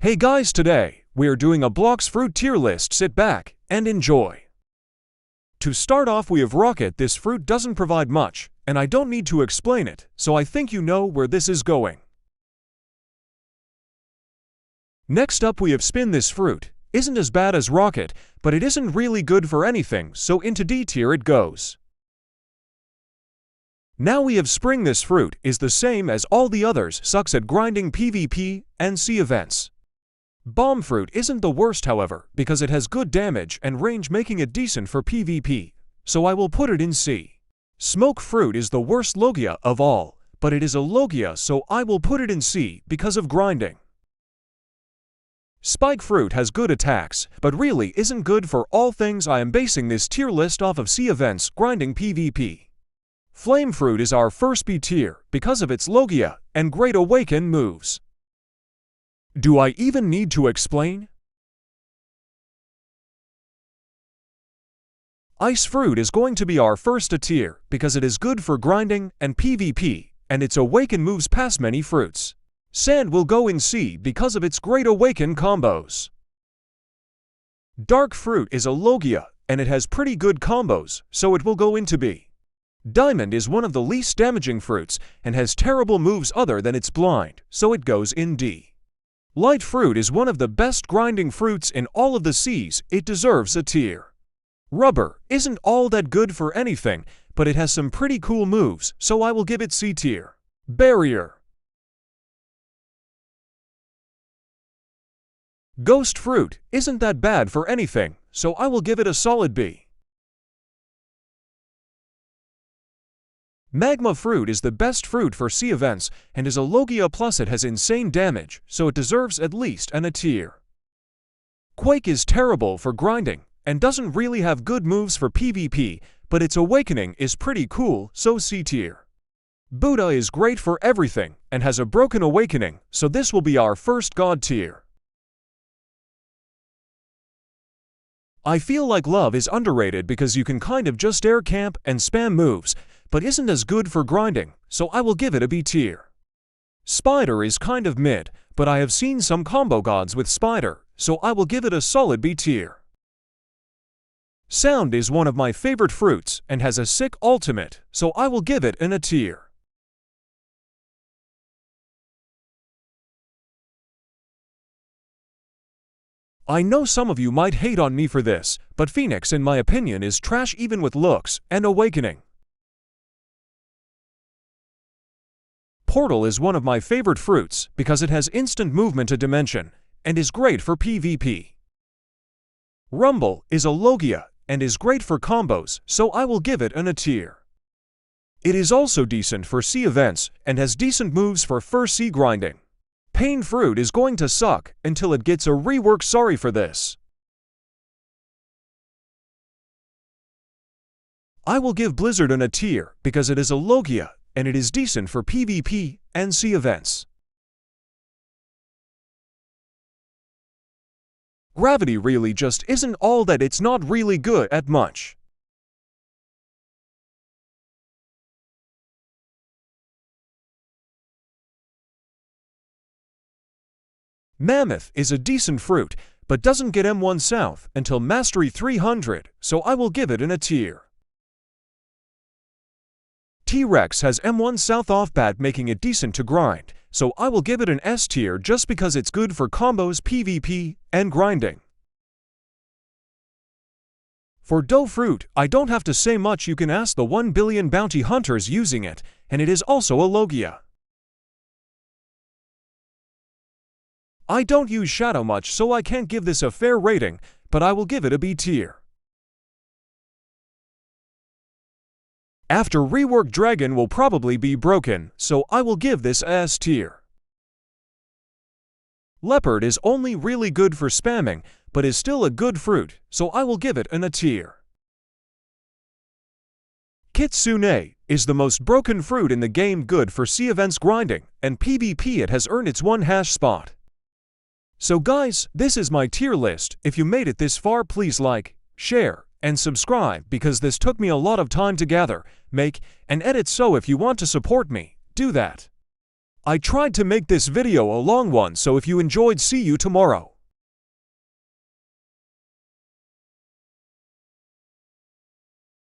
Hey guys, today we are doing a BLOX fruit tier list. Sit back and enjoy. To start off, we have Rocket. This fruit doesn't provide much, and I don't need to explain it, so I think you know where this is going. Next up we have Spin. This fruit isn't as bad as Rocket, but it isn't really good for anything, so into D tier it goes. Now we have Spring. This fruit is the same as all the others, sucks at grinding PvP and C events. Bomb fruit isn't the worst, however, because it has good damage and range, making it decent for PvP, so I will put it in C. Smoke fruit is the worst Logia of all, but it is a Logia, so I will put it in C because of grinding. Spike fruit has good attacks, but really isn't good for all things. I am basing this tier list off of C events, grinding PvP. Flame fruit is our first B tier because of its Logia and Great Awaken moves. Do I even need to explain? Ice fruit is going to be our first A tier because it is good for grinding and PvP, and its Awaken moves pass many fruits. Sand will go in C because of its Great Awaken combos. Dark fruit is a Logia, and it has pretty good combos, so it will go into B. Diamond is one of the least damaging fruits and has terrible moves other than its blind, so it goes in D. Light fruit is one of the best grinding fruits in all of the Cs. It deserves a tier. Rubber isn't all that good for anything, but it has some pretty cool moves, so I will give it C tier. Barrier. Ghost fruit isn't that bad for anything, so I will give it a solid B. Magma fruit is the best fruit for C events and is a Logia, plus it has insane damage, so it deserves at least an A tier. Quake is terrible for grinding and doesn't really have good moves for PvP, but its Awakening is pretty cool, so C tier. Buddha is great for everything and has a broken Awakening, so this will be our first God tier. I feel like Love is underrated because you can kind of just air camp and spam moves, but isn't as good for grinding, so I will give it a B tier. Spider is kind of mid, but I have seen some combo gods with Spider, so I will give it a solid B tier. Sound is one of my favorite fruits and has a sick ultimate, so I will give it an A tier. I know some of you might hate on me for this, but Phoenix in my opinion is trash even with looks and Awakening. Portal is one of my favorite fruits because it has instant movement to dimension and is great for PvP. Rumble is a Logia and is great for combos, so I will give it an A tier. It is also decent for C events and has decent moves for first C grinding. Pain fruit is going to suck until it gets a rework. Sorry for this. I will give Blizzard an A tier because it is a Logia and it is decent for PvP and C events. Gravity really just isn't all that. It's not really good at much. Mammoth is a decent fruit, but doesn't get M1 South until Mastery 300, so I will give it an A tier. T-Rex has M1 South off bat, making it decent to grind, so I will give it an S tier just because it's good for combos, PvP, and grinding. For Doe fruit, I don't have to say much. You can ask the 1 billion bounty hunters using it, and it is also a Logia. I don't use Shadow much, so I can't give this a fair rating, but I will give it a B tier. After rework, Dragon will probably be broken, so I will give this a S tier. Leopard is only really good for spamming, but is still a good fruit, so I will give it an A tier. Kitsune is the most broken fruit in the game, good for C events grinding, and PvP. It has earned its 1 hash spot. So guys, this is my tier list. If you made it this far, please like, share, and subscribe because this took me a lot of time to gather, make, and edit, so if you want to support me, do that. I tried to make this video a long one, so if you enjoyed, see you tomorrow.